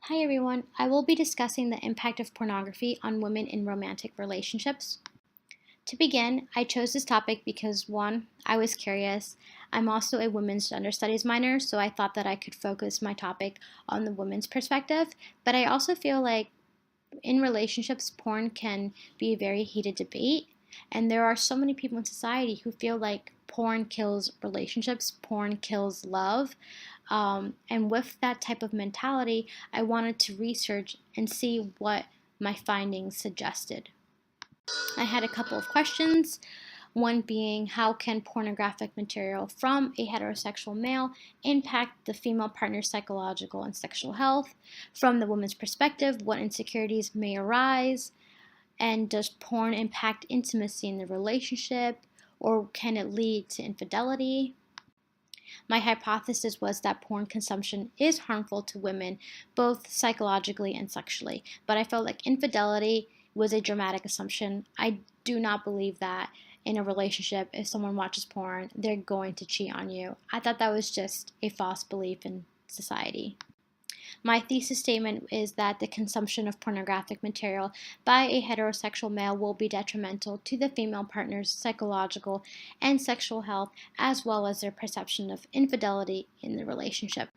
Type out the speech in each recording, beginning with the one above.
Hi everyone, I will be discussing the impact of pornography on women in romantic relationships. To begin, I chose this topic because one, I was curious. I'm also a women's gender studies minor, so I thought that I could focus my topic on the women's perspective. But I also feel like in relationships, porn can be a very heated debate. And there are so many people in society who feel like porn kills relationships, porn kills love. And with that type of mentality, I wanted to research and see what my findings suggested. I had a couple of questions. One being, how can pornographic material from a heterosexual male impact the female partner's psychological and sexual health? From the woman's perspective, what insecurities may arise? And does porn impact intimacy in the relationship? Or can it lead to infidelity? My hypothesis was that porn consumption is harmful to women, both psychologically and sexually. But I felt like infidelity was a dramatic assumption. I do not believe that in a relationship, if someone watches porn, they're going to cheat on you. I thought that was just a false belief in society. My thesis statement is that the consumption of pornographic material by a heterosexual male will be detrimental to the female partner's psychological and sexual health, as well as their perception of infidelity in the relationship.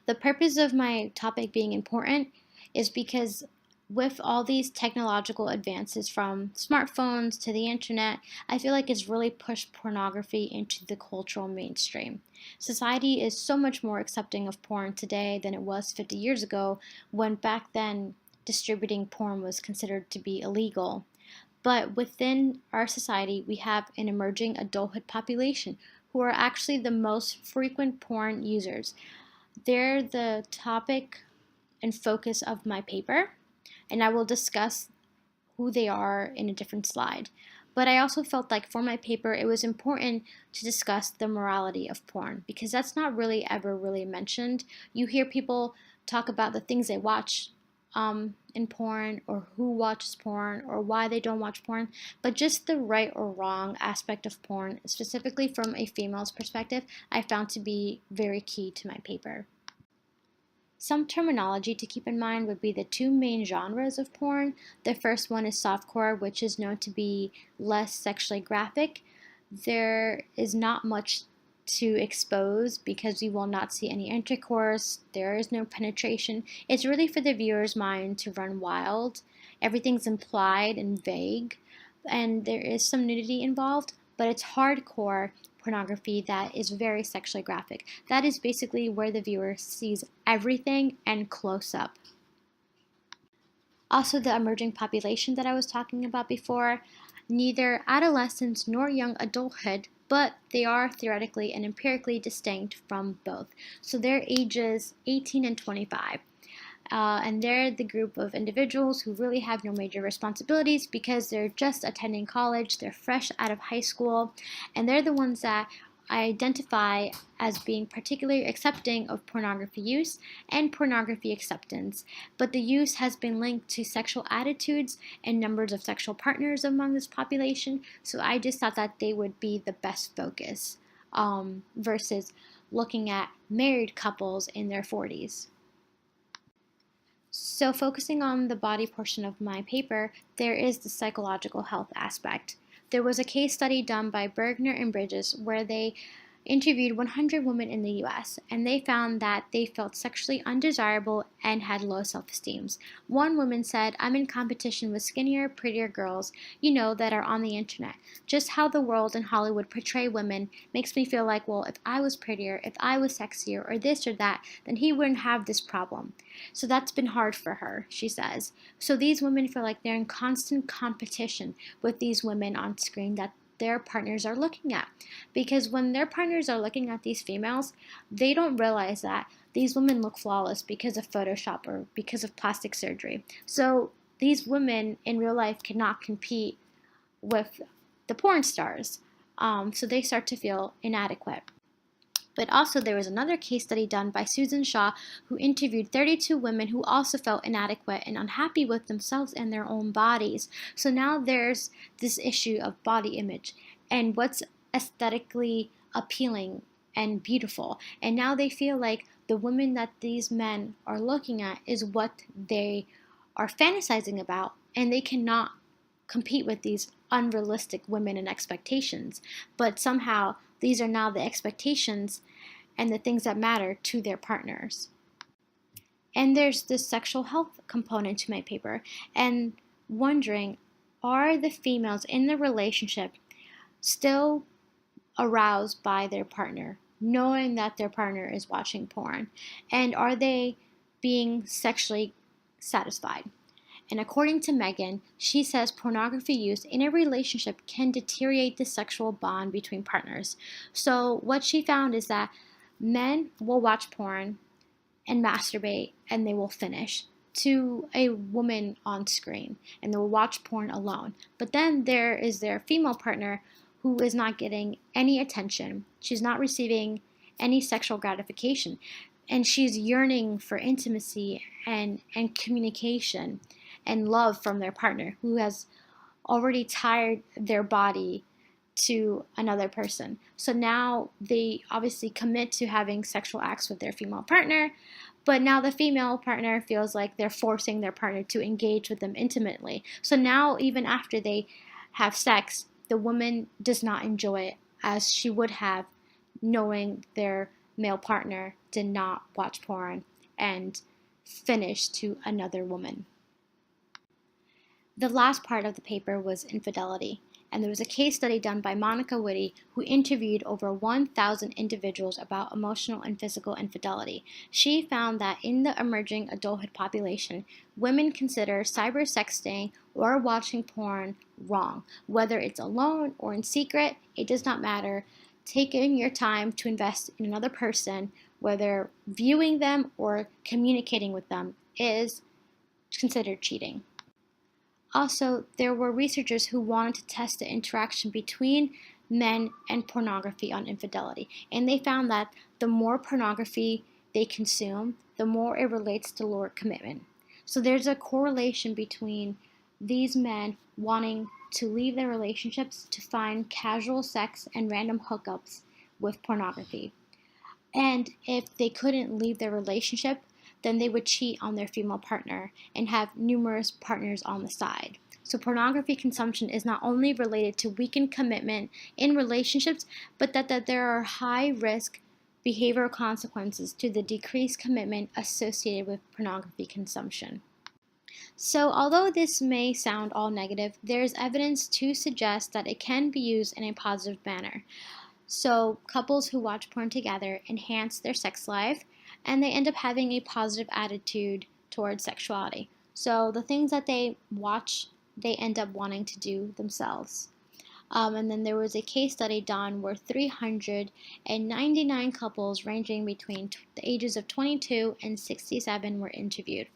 The purpose of my topic being important is because with all these technological advances from smartphones to the internet, I feel like it's really pushed pornography into the cultural mainstream. Society is so much more accepting of porn today than it was 50 years ago, when back then distributing porn was considered to be illegal. But within our society, we have an emerging adulthood population who are actually the most frequent porn users. They're the topic and focus of my paper, and I will discuss who they are in a different slide. But I also felt like for my paper, it was important to discuss the morality of porn because that's not really ever really mentioned. You hear people talk about the things they watch in porn, or who watches porn, or why they don't watch porn, but just the right or wrong aspect of porn, specifically from a female's perspective, I found to be very key to my paper. Some terminology to keep in mind would be the two main genres of porn. The first one is softcore, which is known to be less sexually graphic. There is not much to expose because you will not see any intercourse. There is no penetration. It's really for the viewer's mind to run wild. Everything's implied and vague, and there is some nudity involved, but it's hardcore pornography that is very sexually graphic. That is basically where the viewer sees everything and close up. Also, the emerging population that I was talking about before, neither adolescence nor young adulthood, but they are theoretically and empirically distinct from both. So they're ages 18 and 25. And they're the group of individuals who really have no major responsibilities because they're just attending college, they're fresh out of high school, and they're the ones that I identify as being particularly accepting of pornography use and pornography acceptance. But the use has been linked to sexual attitudes and numbers of sexual partners among this population, so I just thought that they would be the best focus versus looking at married couples in their 40s. So focusing on the body portion of my paper, there is the psychological health aspect. There was a case study done by Bergner and Bridges where they interviewed 100 women in the US, and they found that they felt sexually undesirable and had low self-esteem. One woman said, "I'm in competition with skinnier, prettier girls, that are on the internet. Just how the world and Hollywood portray women makes me feel like, well, if I was prettier, if I was sexier, or this or that, then he wouldn't have this problem." So that's been hard for her, she says. So these women feel like they're in constant competition with these women on screen that their partners are looking at. Because when their partners are looking at these females, they don't realize that these women look flawless because of Photoshop or because of plastic surgery. So these women in real life cannot compete with the porn stars. So they start to feel inadequate. But also there was another case study done by Susan Shaw who interviewed 32 women who also felt inadequate and unhappy with themselves and their own bodies. So now there's this issue of body image and what's aesthetically appealing and beautiful. And now they feel like the women that these men are looking at is what they are fantasizing about, and they cannot compete with these unrealistic women and expectations. But somehow these are now the expectations and the things that matter to their partners. And there's this sexual health component to my paper, and wondering, are the females in the relationship still aroused by their partner, knowing that their partner is watching porn? And are they being sexually satisfied? And according to Megan, she says pornography use in a relationship can deteriorate the sexual bond between partners. So, what she found is that men will watch porn and masturbate and they will finish to a woman on screen and they will watch porn alone. But then there is their female partner who is not getting any attention. She's not receiving any sexual gratification, and she's yearning for intimacy and communication and love from their partner who has already tied their body to another person. So now they obviously commit to having sexual acts with their female partner, but now the female partner feels like they're forcing their partner to engage with them intimately. So now, even after they have sex, the woman does not enjoy it as she would have, knowing their male partner did not watch porn and finish to another woman. The last part of the paper was infidelity, and there was a case study done by Monica Whitty, who interviewed over 1,000 individuals about emotional and physical infidelity. She found that in the emerging adulthood population, women consider cyber sexting or watching porn wrong. Whether it's alone or in secret, it does not matter. Taking your time to invest in another person, whether viewing them or communicating with them, is considered cheating. Also, there were researchers who wanted to test the interaction between men and pornography on infidelity, and they found that the more pornography they consume, the more it relates to lower commitment. So there's a correlation between these men wanting to leave their relationships to find casual sex and random hookups with pornography. And if they couldn't leave their relationship, then they would cheat on their female partner and have numerous partners on the side. So pornography consumption is not only related to weakened commitment in relationships, but that there are high risk behavioral consequences to the decreased commitment associated with pornography consumption. So although this may sound all negative, there is evidence to suggest that it can be used in a positive manner. So couples who watch porn together enhance their sex life, and they end up having a positive attitude towards sexuality. So the things that they watch, they end up wanting to do themselves. And then there was a case study done where 399 couples ranging between the ages of 22 and 67 were interviewed.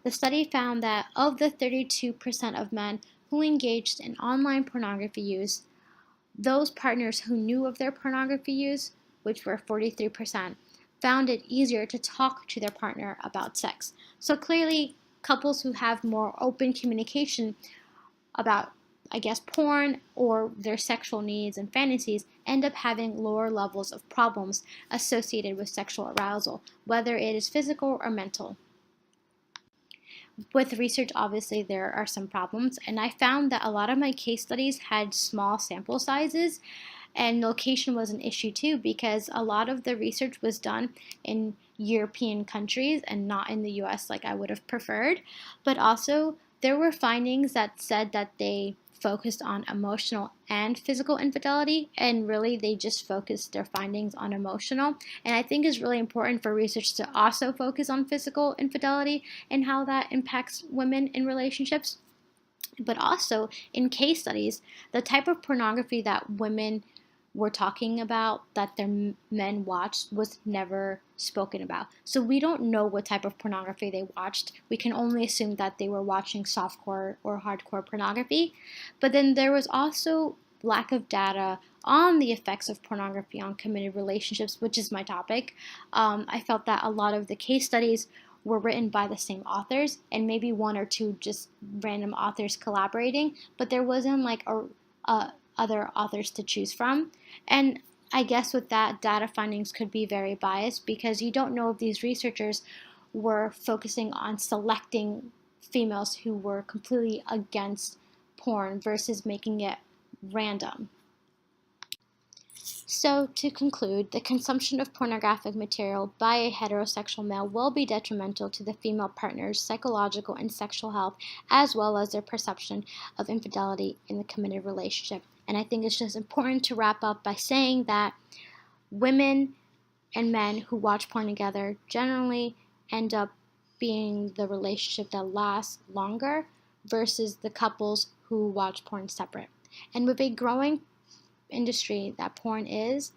The study found that of the 32% of men who engaged in online pornography use, those partners who knew of their pornography use, which were 43%, found it easier to talk to their partner about sex. So clearly, couples who have more open communication about, porn or their sexual needs and fantasies end up having lower levels of problems associated with sexual arousal, whether it is physical or mental. With research, obviously, there are some problems, and I found that a lot of my case studies had small sample sizes, and location was an issue too, because a lot of the research was done in European countries and not in the US like I would have preferred. But also, there were findings that said that they focused on emotional and physical infidelity, and really they just focused their findings on emotional. And I think it's really important for research to also focus on physical infidelity and how that impacts women in relationships. But also in case studies, the type of pornography that women were talking about that their men watched was never spoken about. So we don't know what type of pornography they watched. We can only assume that they were watching softcore or hardcore pornography. But then there was also lack of data on the effects of pornography on committed relationships, which is my topic. I felt that a lot of the case studies were written by the same authors, and maybe one or two just random authors collaborating, but there wasn't like other authors to choose from. And I guess with that, data findings could be very biased because you don't know if these researchers were focusing on selecting females who were completely against porn versus making it random. So, to conclude, the consumption of pornographic material by a heterosexual male will be detrimental to the female partner's psychological and sexual health, as well as their perception of infidelity in the committed relationship. And I think it's just important to wrap up by saying that women and men who watch porn together generally end up being the relationship that lasts longer versus the couples who watch porn separate. And with a growing industry that porn is,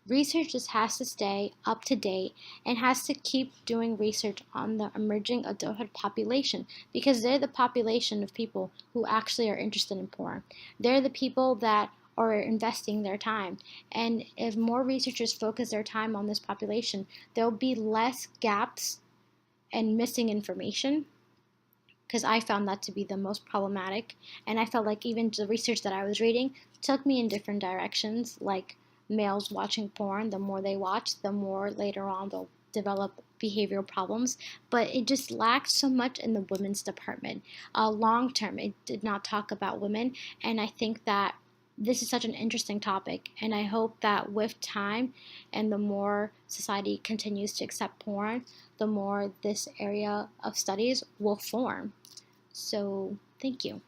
research just has to stay up to date and has to keep doing research on the emerging adulthood population because they're the population of people who actually are interested in porn. They're the people that are investing their time. And if more researchers focus their time on this population, there'll be less gaps and missing information because I found that to be the most problematic. And I felt like even the research that I was reading took me in different directions, like males watching porn, the more they watch, the more later on they'll develop behavioral problems. But it just lacked so much in the women's department. Long term, it did not talk about women. And I think that this is such an interesting topic. And I hope that with time and the more society continues to accept porn, the more this area of studies will form. So, thank you.